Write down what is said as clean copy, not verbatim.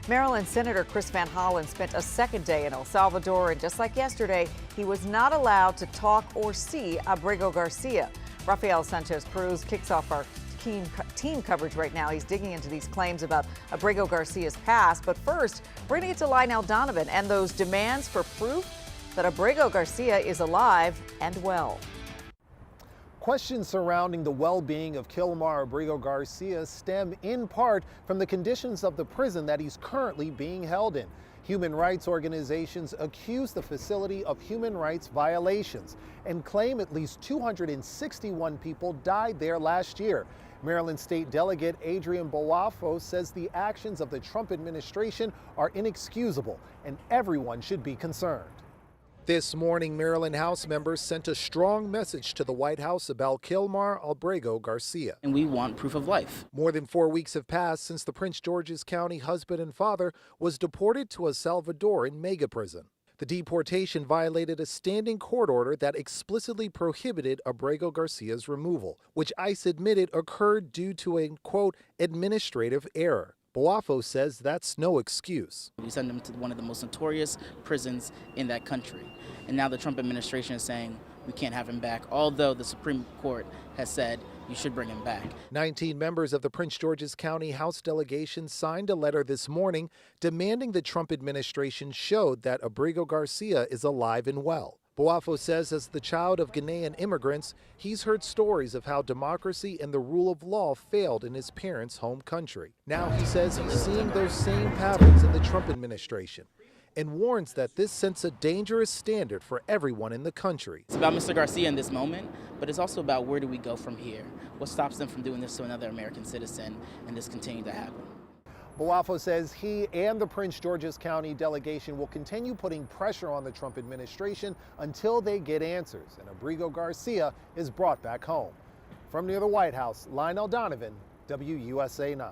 Maryland Senator Chris Van Hollen spent a second day in El Salvador, and just like yesterday, he was not allowed to talk or see Abrego Garcia. Rafael Sanchez Cruz kicks off our team coverage right now. He's digging into these claims about Abrego Garcia's past. But first, we're going to get to Lionel Donovan and those demands for proof that Abrego Garcia is alive and well. Questions surrounding the well-being of Kilmar Abrego Garcia stem in part from the conditions of the prison that he's currently being held in. Human rights organizations accuse the facility of human rights violations and claim at least 261 people died there last year. Maryland State Delegate Adrian Boafo says the actions of the Trump administration are inexcusable and everyone should be concerned. This morning, Maryland House members sent a strong message to the White House about Kilmar Abrego Garcia. And we want proof of life. More than 4 weeks have passed since the Prince George's County husband and father was deported to El Salvador in mega prison. The deportation violated a standing court order that explicitly prohibited Abrego Garcia's removal, which ICE admitted occurred due to a, quote, administrative error. Boafo says that's no excuse. We send him to one of the most notorious prisons in that country. And now the Trump administration is saying we can't have him back, although the Supreme Court has said you should bring him back. 19 members of the Prince George's County House delegation signed a letter this morning demanding the Trump administration showed that Abrego Garcia is alive and well. Boafo says as the child of Ghanaian immigrants, he's heard stories of how democracy and the rule of law failed in his parents' home country. Now he says he's seeing those same patterns in the Trump administration and warns that this sets a dangerous standard for everyone in the country. It's about Mr. Garcia in this moment, but it's also about where do we go from here? What stops them from doing this to another American citizen and this continue to happen? Boafo says he and the Prince George's County delegation will continue putting pressure on the Trump administration until they get answers and Abrego Garcia is brought back home. From near the White House, Lionel Donovan, WUSA 9.